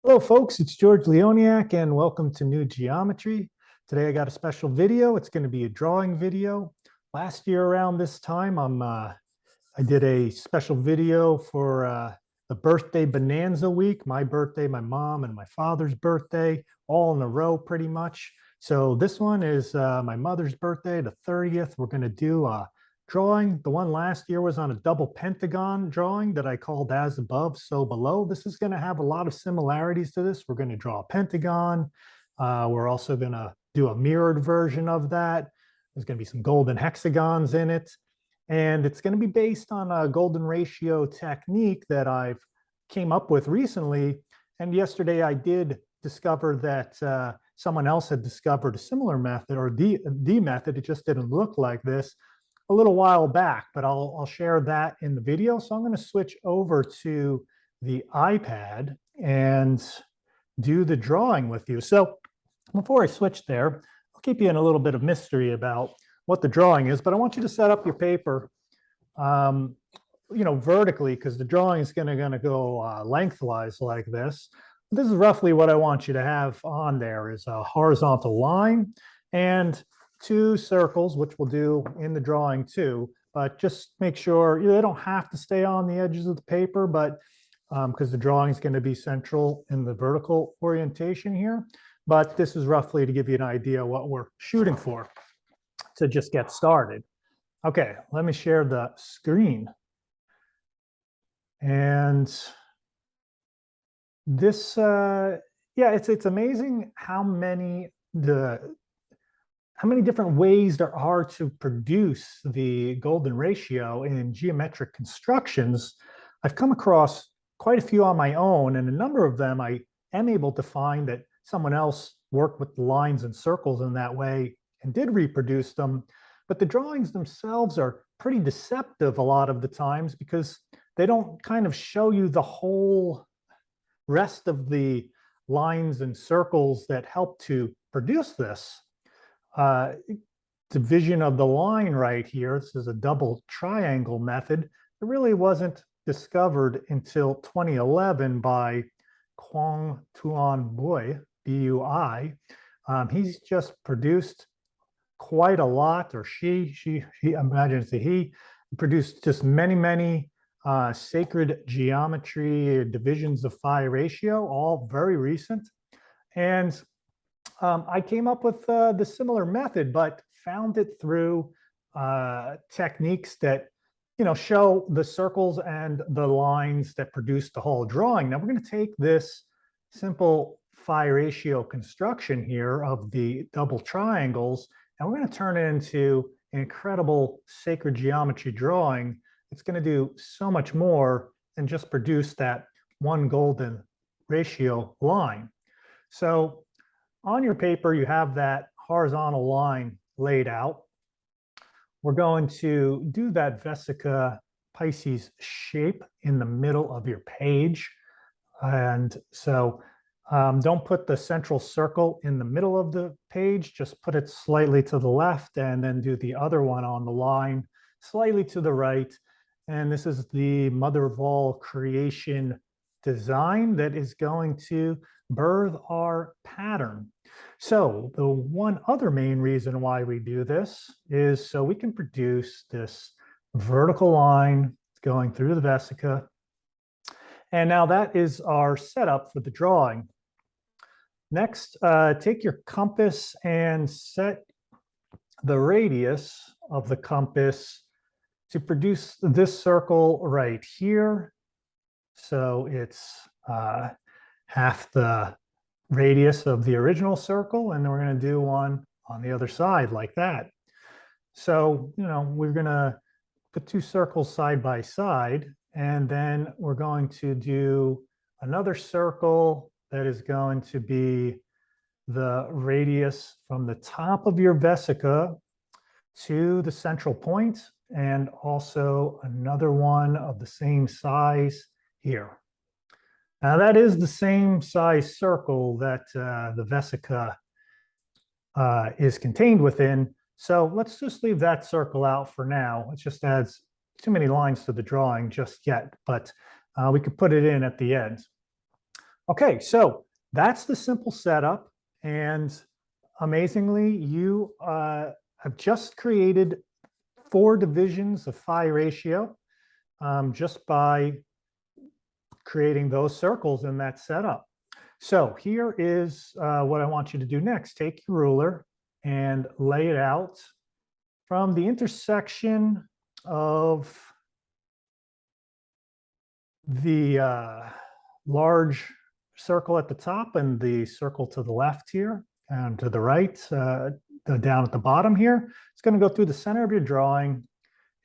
Hello, folks. It's George Leoniak, and welcome to New Geometry. Today, I got a special video. It's going to be a drawing video. Last year around this time, I did a special video for the birthday bonanza week. My birthday, my mom, and my father's birthday, all in a row, pretty much. So this one is my mother's birthday, the 30th. We're going to do a drawing. The one last year was on a double pentagon drawing that I called as above, so below. This is going to have a lot of similarities to this. We're going to draw a pentagon. We're also going to do a mirrored version of that. There's going to be some golden hexagons in it. And it's going to be based on a golden ratio technique that I've came up with recently. And yesterday I did discover that someone else had discovered a similar method, or the method. It just didn't look like this a little while back, but I'll share that in the video. So I'm going to switch over to the iPad and do the drawing with you. So before I switch there, I'll keep you in a little bit of mystery about what the drawing is, but I want you to set up your paper, vertically, because the drawing is going to go lengthwise like this. This is roughly what I want you to have on there: is a horizontal line and two circles, which we'll do in the drawing too, but just make sure they don't have to stay on the edges of the paper, but because the drawing is going to be central in the vertical orientation here. But this is roughly to give you an idea what we're shooting for to just get started. Okay, let me share the screen. And this, it's amazing how many different ways there are to produce the golden ratio in geometric constructions. I've come across quite a few on my own, and a number of them I am able to find that someone else worked with the lines and circles in that way and did reproduce them. But the drawings themselves are pretty deceptive a lot of the times, because they don't kind of show you the whole rest of the lines and circles that help to produce this. Division of the line right here, this is a double triangle method. It really wasn't discovered until 2011 by Quang Tuan B-U-I. He's just produced quite a lot, or she imagine it's a he, produced just many sacred geometry divisions of phi ratio, all very recent. And I came up with the similar method, but found it through techniques that show the circles and the lines that produce the whole drawing. Now we're going to take this simple phi ratio construction here of the double triangles, and we're going to turn it into an incredible sacred geometry drawing. It's going to do so much more than just produce that one golden ratio line. So on your paper, you have that horizontal line laid out. We're going to do that vesica piscis shape in the middle of your page. And so don't put the central circle in the middle of the page, just put it slightly to the left, and then do the other one on the line slightly to the right. And this is the mother of all creation design that is going to birth our pattern. So the one other main reason why we do this is so we can produce this vertical line going through the vesica. And now that is our setup for the drawing. Next, take your compass and set the radius of the compass to produce this circle right here. So it's half the radius of the original circle, and then we're going to do one on the other side like that. So, we're going to put two circles side by side, and then we're going to do another circle that is going to be the radius from the top of your vesica to the central point, and also another one of the same size here. Now that is the same size circle that the vesica is contained within. So let's just leave that circle out for now. It just adds too many lines to the drawing just yet, but we could put it in at the end. Okay, so that's the simple setup. And amazingly, you have just created 4 divisions of phi ratio just by creating those circles in that setup. So here is what I want you to do next. Take your ruler and lay it out from the intersection of the large circle at the top and the circle to the left here and to the right, down at the bottom here. It's going to go through the center of your drawing,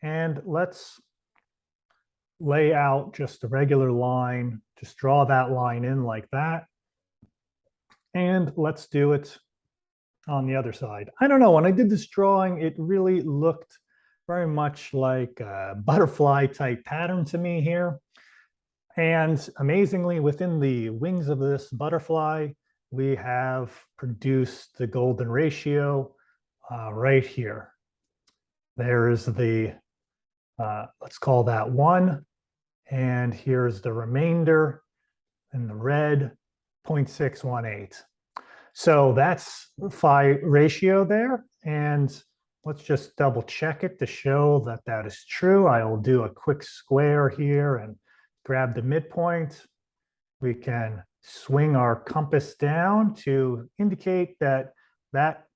and let's lay out just a regular line. Just draw that line in like that. And let's do it on the other side. I don't know, when I did this drawing, it really looked very much like a butterfly type pattern to me here. And amazingly, within the wings of this butterfly, we have produced the golden ratio right here. There's the, let's call that 1. And here's the remainder in the red, 0.618. So that's phi ratio there. And let's just double check it to show that that is true. I will do a quick square here and grab the midpoint. We can swing our compass down to indicate that that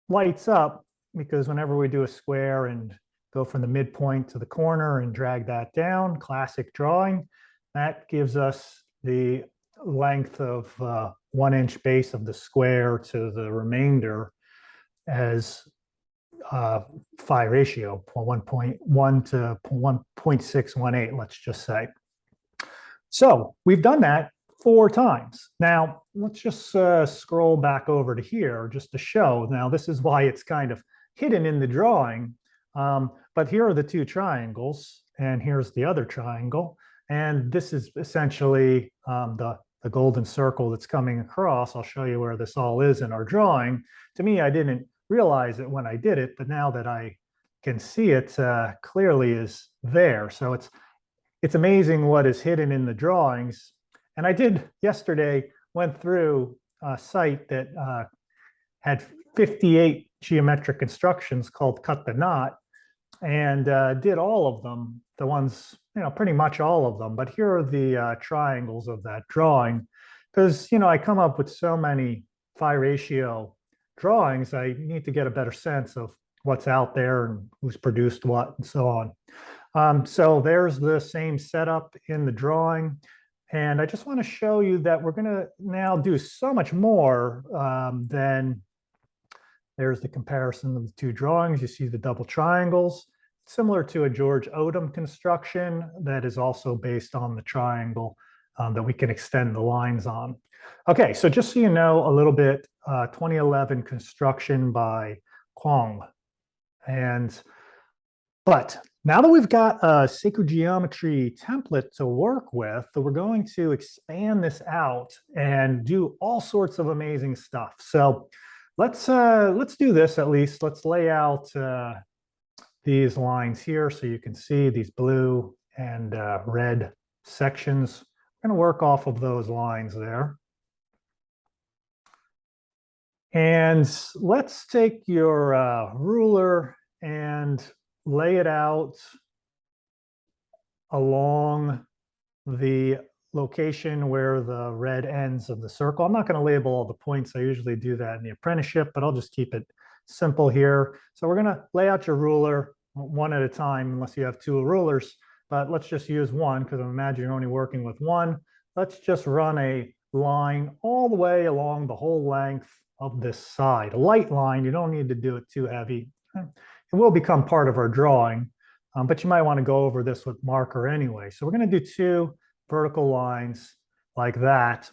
lights up, because whenever we do a square and go from the midpoint to the corner and drag that down, classic drawing, that gives us the length of 1 inch base of the square to the remainder as phi ratio, 1.1 to 1.618, let's just say. So we've done that 4 times. Now, let's just scroll back over to here just to show. Now, this is why it's kind of hidden in the drawing. But here are the 2 triangles, and here's the other triangle. And this is essentially the golden circle that's coming across. I'll show you where this all is in our drawing. To me, I didn't realize it when I did it, but now that I can see it clearly is there. So it's amazing what is hidden in the drawings. And I did yesterday, went through a site that had 58 geometric instructions called Cut the Knot, and did all of them, the ones, pretty much all of them. But here are the triangles of that drawing, because, I come up with so many phi ratio drawings, I need to get a better sense of what's out there and who's produced what and so on. So there's the same setup in the drawing. And I just want to show you that we're going to now do so much more than there's the comparison of the 2 drawings. You see the double triangles, similar to a George Odom construction that is also based on the triangle that we can extend the lines on. Okay, so just so you know a little bit, 2011 construction by Quang. But now that we've got a sacred geometry template to work with, we're going to expand this out and do all sorts of amazing stuff. So let's do this at least. Let's lay out these lines here so you can see these blue and red sections. I'm going to work off of those lines there. And let's take your ruler and lay it out along the location where the red ends of the circle. I'm not going to label all the points. I usually do that in the apprenticeship, but I'll just keep it simple here. So we're going to lay out your ruler one at a time, unless you have 2 rulers, but let's just use 1 because I imagine you're only working with 1. Let's just run a line all the way along the whole length of this side. A light line, you don't need to do it too heavy. It will become part of our drawing, but you might want to go over this with marker anyway. So we're going to do 2 vertical lines like that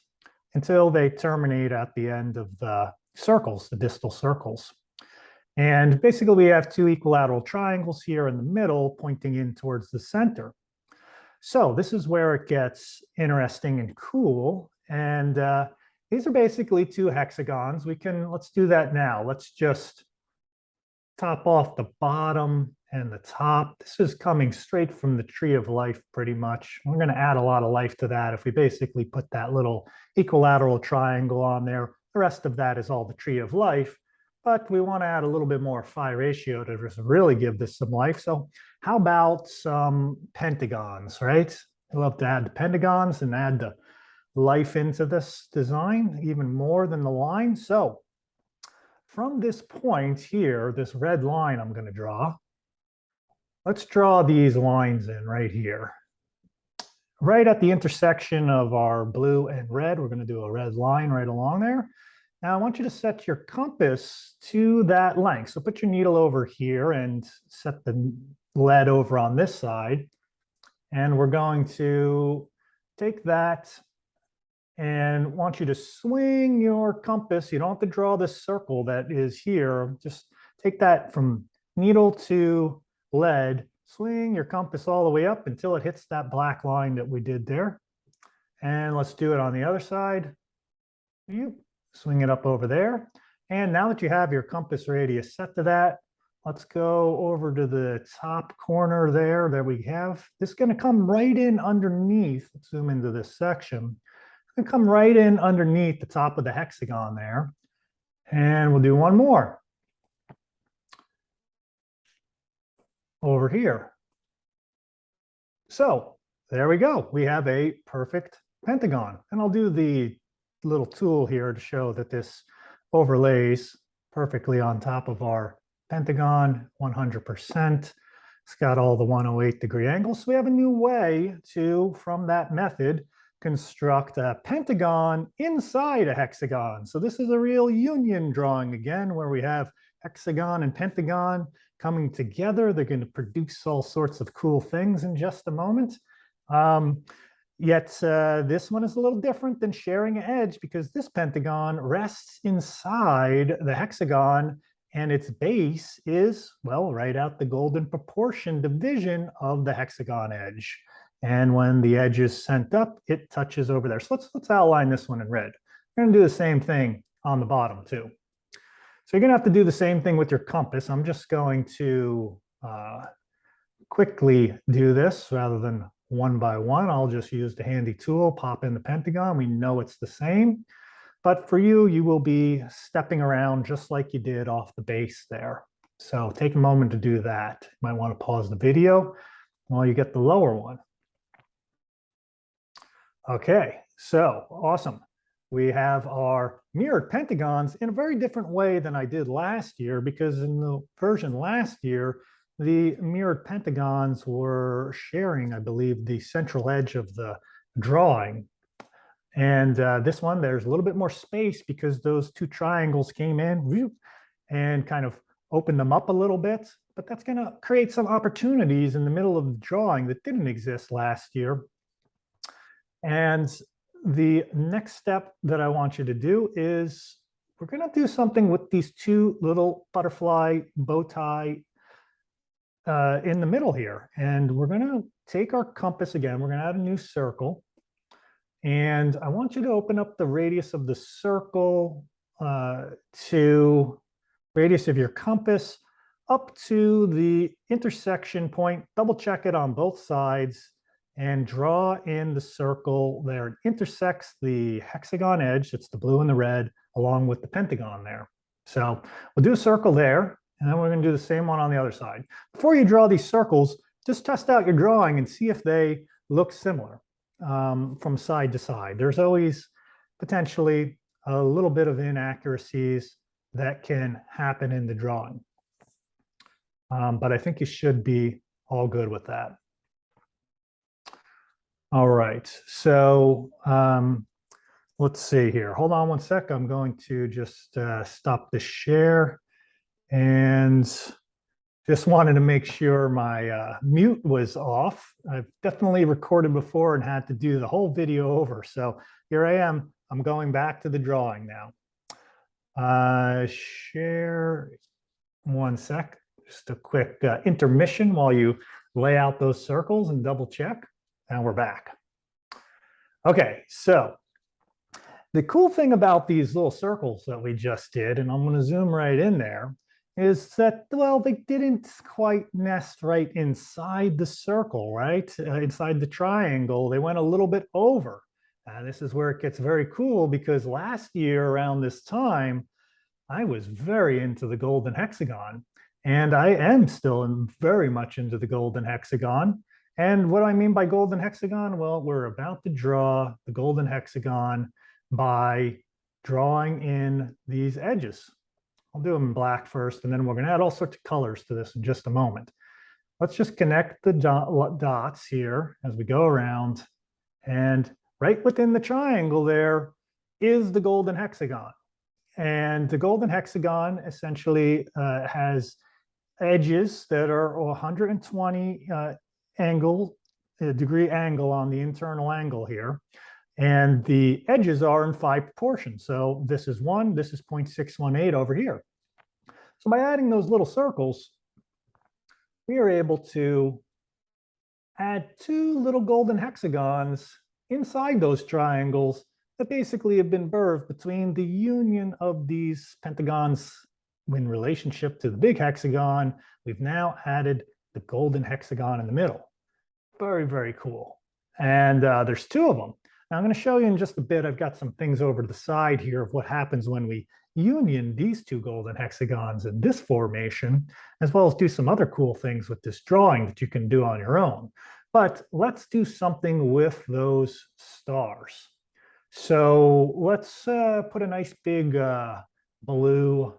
until they terminate at the end of the circles, the distal circles. And basically we have 2 equilateral triangles here in the middle pointing in towards the center. So this is where it gets interesting and cool. And these are basically 2 hexagons. Let's do that now. Let's just top off the bottom and the top. This is coming straight from the tree of life pretty much. We're going to add a lot of life to that if we basically put that little equilateral triangle on there. The rest of that is all the tree of life, but we want to add a little bit more phi ratio to just really give this some life. So how about some pentagons, right? I love to add the pentagons and add the life into this design even more than the line. So from this point here, this red line I'm going to draw, let's draw these lines in right here. Right at the intersection of our blue and red, we're going to do a red line right along there. Now I want you to set your compass to that length. So put your needle over here and set the lead over on this side. And we're going to take that and want you to swing your compass. You don't have to draw this circle that is here. Just take that from needle to lead, swing your compass all the way up until it hits that black line that we did there. And let's do it on the other side. You swing it up over there. And now that you have your compass radius set to that, let's go over to the top corner there that we have. This is going to come right in underneath. Let's zoom into this section. And come right in underneath the top of the hexagon there. And we'll do one more over here. So there we go. We have a perfect pentagon. And I'll do the little tool here to show that this overlays perfectly on top of our pentagon, 100%. It's got all the 108-degree angles. So we have a new way to, from that method, construct a pentagon inside a hexagon. So this is a real union drawing again, where we have hexagon and pentagon coming together. They're going to produce all sorts of cool things in just a moment. Yet this one is a little different than sharing an edge, because this pentagon rests inside the hexagon and its base is, well, right at the golden proportion division of the hexagon edge. And when the edge is sent up, it touches over there. So let's outline this one in red. We're going to do the same thing on the bottom too. So you're going to have to do the same thing with your compass. I'm just going to quickly do this rather than one by one. I'll just use the handy tool, pop in the pentagon. We know it's the same. But for you, you will be stepping around just like you did off the base there. So take a moment to do that. You might want to pause the video while you get the lower one. Okay, so awesome. We have our mirrored pentagons in a very different way than I did last year, because in the version last year, the mirrored pentagons were sharing, I believe, the central edge of the drawing. And this one, there's a little bit more space because those two triangles came in and kind of opened them up a little bit. But that's going to create some opportunities in the middle of the drawing that didn't exist last year. And the next step that I want you to do is we're going to do something with these two little butterfly bow tie in the middle here. And we're going to take our compass again. We're going to add a new circle. And I want you to open up the radius of the circle to radius of your compass up to the intersection point. Double check it on both sides and draw in the circle there. It intersects the hexagon edge, it's the blue and the red, along with the pentagon there. So we'll do a circle there, and then we're going to do the same one on the other side. Before you draw these circles, just test out your drawing and see if they look similar from side to side. There's always potentially a little bit of inaccuracies that can happen in the drawing. But I think you should be all good with that. All right, so let's see here. Hold on one sec. I'm going to just stop the share, and just wanted to make sure my mute was off. I've definitely recorded before and had to do the whole video over. So here I am. I'm going back to the drawing now. Share, one sec. Just a quick intermission while you lay out those circles and double check. And we're back. Okay, so the cool thing about these little circles that we just did, and I'm going to zoom right in there, is that, well, they didn't quite nest right inside the circle, right? Inside the triangle. They went a little bit over. This is where it gets very cool because last year around this time, I was very into the golden hexagon, and I am still very much into the golden hexagon. And what do I mean by golden hexagon? Well, we're about to draw the golden hexagon by drawing in these edges. I'll do them in black first, and then we're going to add all sorts of colors to this in just a moment. Let's just connect the dots here as we go around. And right within the triangle there is the golden hexagon. And the golden hexagon essentially has edges that are 120 degree angle on the internal angle here. And the edges are in 5 proportions. So this is 1, this is 0.618 over here. So by adding those little circles, we are able to add 2 little golden hexagons inside those triangles that basically have been birthed between the union of these pentagons in relationship to the big hexagon. We've now added the golden hexagon in the middle. Very, very cool. And there's 2 of them. Now I'm going to show you in just a bit. I've got some things over to the side here of what happens when we union these 2 golden hexagons in this formation, as well as do some other cool things with this drawing that you can do on your own. But let's do something with those stars. So let's put a nice big blue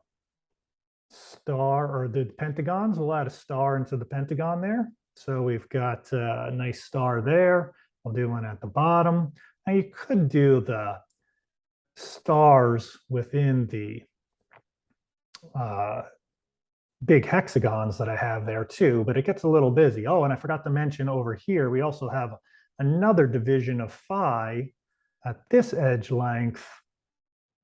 star, or the pentagons. We'll add a star into the pentagon there. So we've got a nice star there. We'll do one at the bottom. Now you could do the stars within the big hexagons that I have there too, but it gets a little busy. Oh, and I forgot to mention over here, we also have another division of phi at this edge length.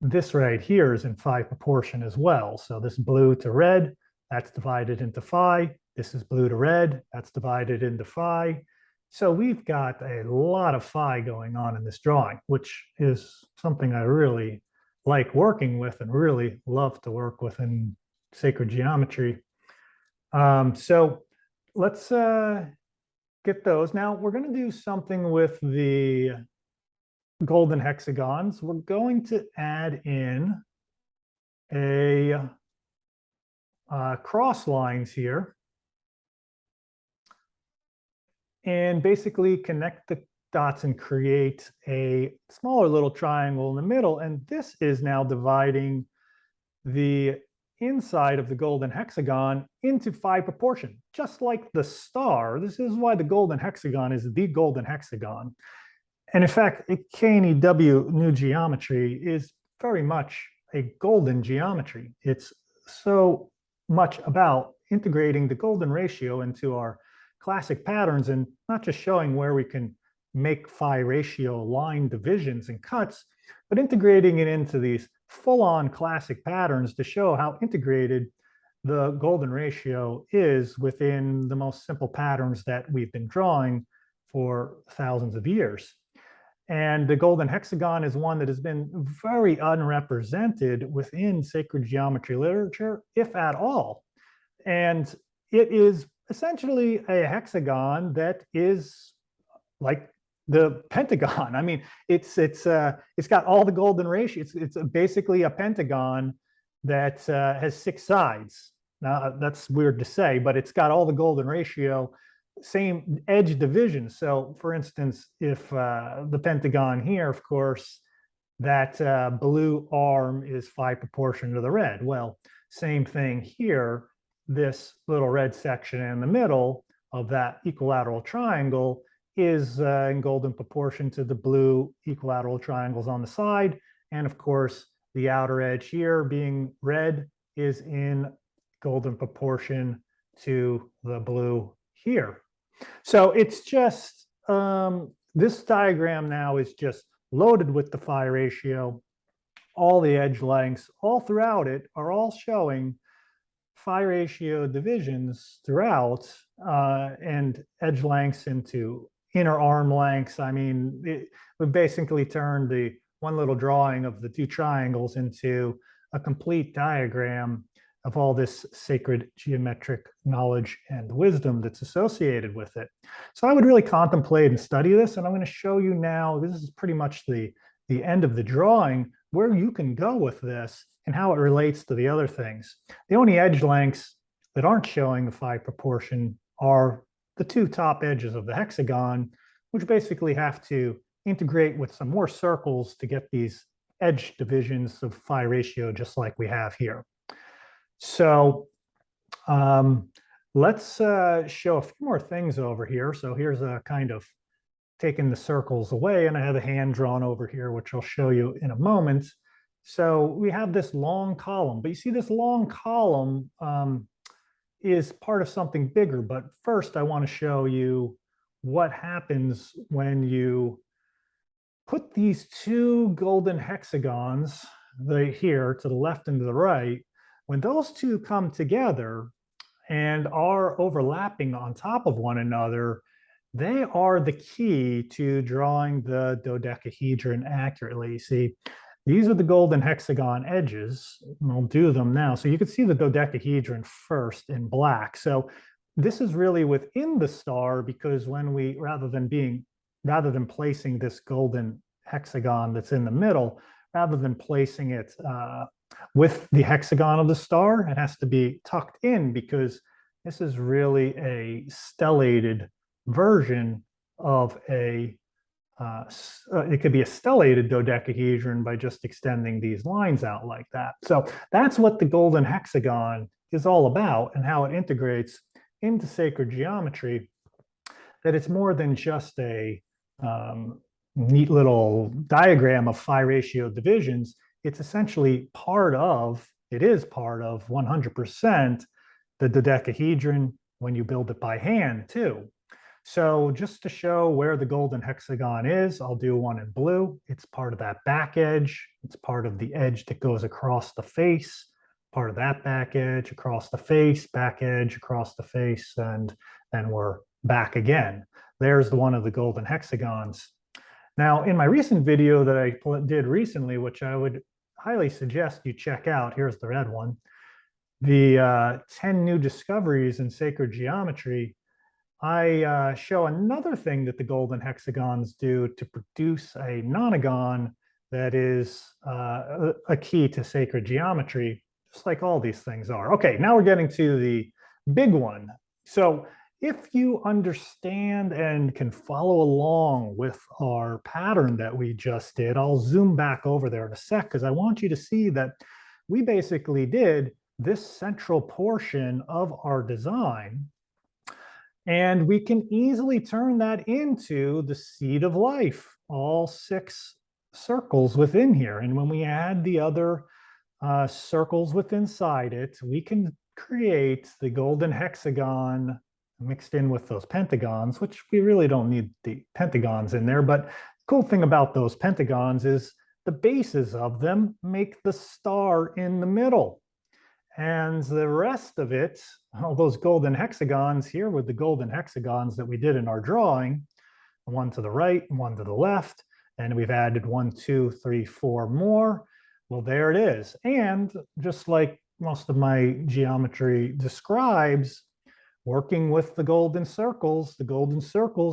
This right here is in phi proportion as well. So this blue to red, that's divided into phi. This is blue to red, that's divided into phi. So we've got a lot of phi going on in this drawing, which is something I really like working with and really love to work with in sacred geometry. So let's get those. Now we're going to do something with the golden hexagons. We're going to add in a cross lines here and basically connect the dots and create a smaller little triangle in the middle. And this is now dividing the inside of the golden hexagon into phi proportion, just like the star. This is why the golden hexagon is the golden hexagon. And in fact, KNEW New Geometry is very much a golden geometry. It's so much about integrating the golden ratio into our classic patterns and not just showing where we can make phi ratio line divisions and cuts, but integrating it into these full-on classic patterns to show how integrated the golden ratio is within the most simple patterns that we've been drawing for thousands of years. And the golden hexagon is one that has been very unrepresented within sacred geometry literature, if at all. And it is essentially a hexagon that is like the pentagon. I mean, it's got all the golden ratio. It's basically a pentagon that has 6 sides. Now that's weird to say, but it's got all the golden ratio, same edge division. So for instance, if the pentagon here, of course, that blue arm is phi proportion to the red. Well, same thing here. This little red section in the middle of that equilateral triangle is in golden proportion to the blue equilateral triangles on the side. And of course, the outer edge here being red is in golden proportion to the blue here. So it's just, this diagram now is just loaded with the phi ratio. All the edge lengths all throughout it are all showing phi ratio divisions throughout, and edge lengths into inner arm lengths. I mean, we basically turned the one little drawing of the 2 triangles into a complete diagram of all this sacred geometric knowledge and wisdom that's associated with it. So I would really contemplate and study this, and I'm going to show you now, this is pretty much the end of the drawing, where you can go with this and how it relates to the other things. The only edge lengths that aren't showing the phi proportion are the two top edges of the hexagon, which basically have to integrate with some more circles to get these edge divisions of phi ratio, just like we have here. So let's show a few more things over here. So here's a kind of taking the circles away, and I have a hand drawn over here, which I'll show you in a moment. So we have this long column, but you see this long column is part of something bigger. But first I want to show you what happens when you put these two golden hexagons right here to the left and to the right. When those two come together and are overlapping on top of one another, they are the key to drawing the dodecahedron accurately. See, these are the golden hexagon edges. We'll do them now. So you can see the dodecahedron first in black. So this is really within the star, because when we, rather than placing this golden hexagon that's in the middle, rather than placing it with the hexagon of the star, it has to be tucked in, because this is really a stellated version of a, it could be a stellated dodecahedron by just extending these lines out like that. So that's what the golden hexagon is all about, and how it integrates into sacred geometry, that it's more than just a neat little diagram of phi ratio divisions. It's essentially part of, it is part of 100% the dodecahedron when you build it by hand too. So just to show where the golden hexagon is, I'll do one in blue. It's part of that back edge. It's part of the edge that goes across the face, part of that back edge across the face, back edge across the face, and then we're back again. There's one of the golden hexagons. Now, in my recent video that I did recently, which I would highly suggest you check out, here's the red one, the 10 new discoveries in sacred geometry, I show another thing that the golden hexagons do to produce a nonagon that is a key to sacred geometry, just like all these things are. Okay, now we're getting to the big one. So if you understand and can follow along with our pattern that we just did, I'll zoom back over there in a sec, because I want you to see that we basically did this central portion of our design, and we can easily turn that into the seed of life, all 6 circles within here. And when we add the other circles within inside it, we can create the golden hexagon mixed in with those pentagons, which we really don't need the pentagons in there. But the cool thing about those pentagons is the bases of them make the star in the middle. And the rest of it, all those golden hexagons here with the golden hexagons that we did in our drawing, one to the right and one to the left, and we've added 1, 2, 3, 4 more. Well, there it is. And just like most of my geometry describes, working with the golden circles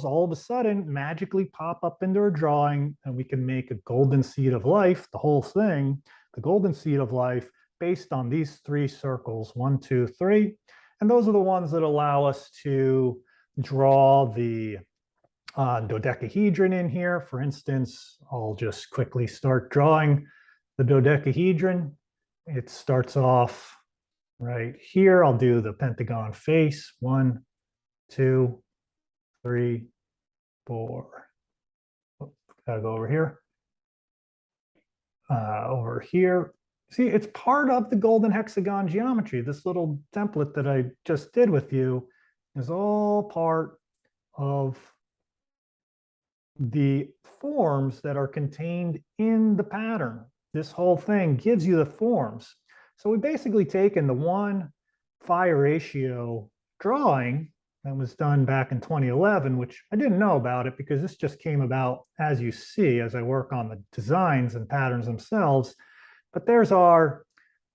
all of a sudden magically pop up into our drawing, and we can make a golden seed of life, the whole thing, the golden seed of life, based on these 3 circles, 1, 2, 3. And those are the ones that allow us to draw the dodecahedron in here. For instance, I'll just quickly start drawing the dodecahedron. It starts off right here. I'll do the pentagon face, 1, 2, 3, 4. Oh, gotta go over here. Over here. See, it's part of the golden hexagon geometry. This little template that I just did with you is all part of the forms that are contained in the pattern. This whole thing gives you the forms. So we've basically taken the 1 phi ratio drawing that was done back in 2011, which I didn't know about it because this just came about as you see, as I work on the designs and patterns themselves. But there's our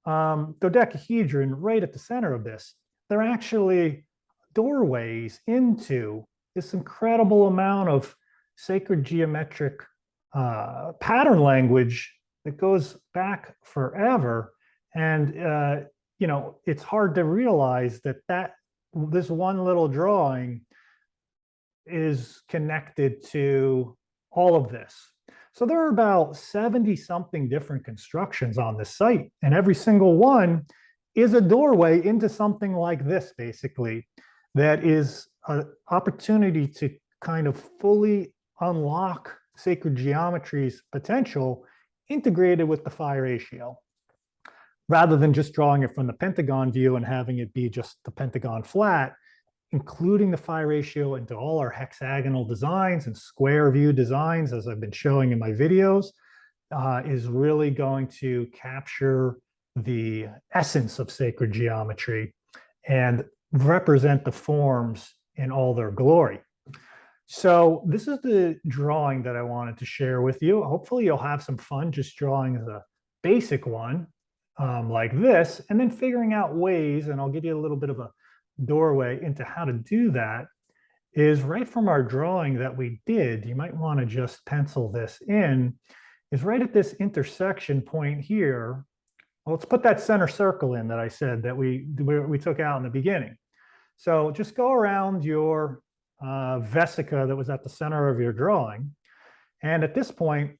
dodecahedron right at the center of this, they're actually doorways into this incredible amount of sacred geometric pattern language that goes back forever. And, it's hard to realize that this one little drawing is connected to all of this. So there are about 70 something different constructions on this site, and every single one is a doorway into something like this, basically, that is an opportunity to kind of fully unlock sacred geometry's potential integrated with the phi ratio, rather than just drawing it from the pentagon view and having it be just the pentagon flat. Including the phi ratio into all our hexagonal designs and square view designs, as I've been showing in my videos, is really going to capture the essence of sacred geometry and represent the forms in all their glory. So this is the drawing that I wanted to share with you. Hopefully you'll have some fun just drawing the basic one like this, and then figuring out ways, and I'll give you a little bit of a doorway into how to do that, is right from our drawing that we did. You might want to just pencil this in, is right at this intersection point here. Well, let's put that center circle in that I said that we took out in the beginning. So just go around your vesica that was at the center of your drawing. And at this point,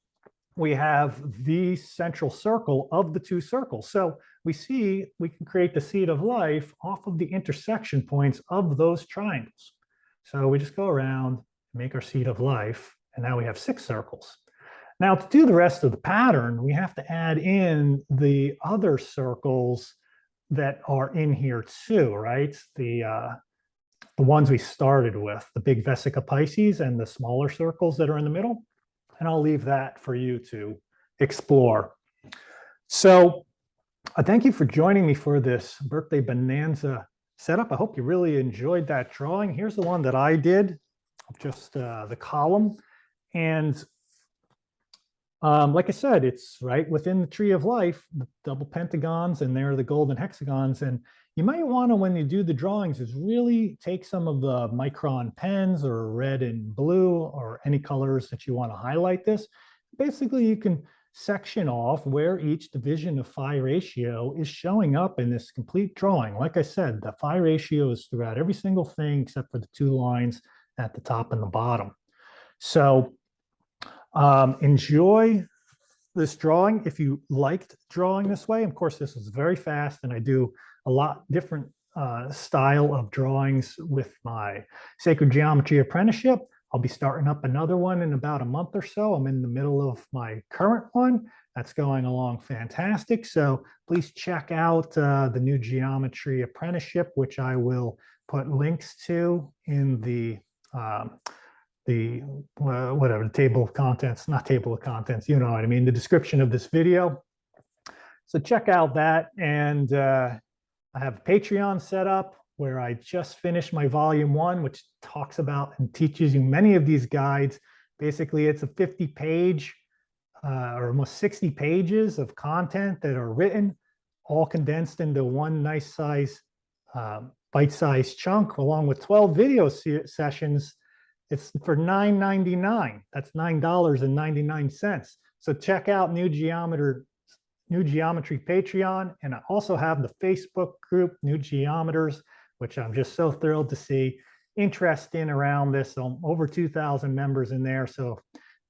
we have the central circle of the two circles. So we see we can create the seed of life off of the intersection points of those triangles. So we just go around, make our seed of life, and now we have 6 circles. Now to do the rest of the pattern, we have to add in the other circles that are in here too, right? The ones we started with, the big vesica piscis and the smaller circles that are in the middle. And I'll leave that for you to explore. So thank you for joining me for this birthday bonanza setup. I hope you really enjoyed that drawing. Here's the one that I did, just the column. And like I said, it's right within the tree of life, the double pentagons, and there are the golden hexagons. And you might want to, when you do the drawings, is really take some of the micron pens or red and blue or any colors that you want to highlight this. Basically, you can section off where each division of phi ratio is showing up in this complete drawing. Like I said, the phi ratio is throughout every single thing except for the 2 lines at the top and the bottom. So enjoy this drawing. If you liked drawing this way, of course, this is very fast, and I do a lot different style of drawings with my Sacred Geometry Apprenticeship. I'll be starting up another one in about a month or so. I'm in the middle of my current one. That's going along fantastic. So please check out the new Geometry Apprenticeship, which I will put links to in the whatever, table of contents, not table of contents, you know what I mean, the description of this video. So check out that. And I have a Patreon set up where I just finished my volume 1, which talks about and teaches you many of these guides. Basically, it's a 50-page or almost 60 pages of content that are written, all condensed into one nice size bite-sized chunk, along with 12 video sessions. It's for $9.99. That's $9.99. So check out New Geometry Patreon, and I also have the Facebook group New Geometers, which I'm just so thrilled to see interest in around this. Over 2,000 members in there. So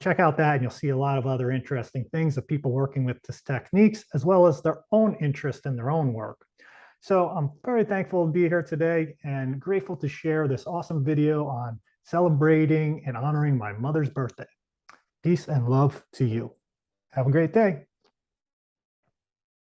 check out that, and you'll see a lot of other interesting things of people working with these techniques, as well as their own interest in their own work. So I'm very thankful to be here today and grateful to share this awesome video on celebrating and honoring my mother's birthday. Peace and love to you. Have a great day.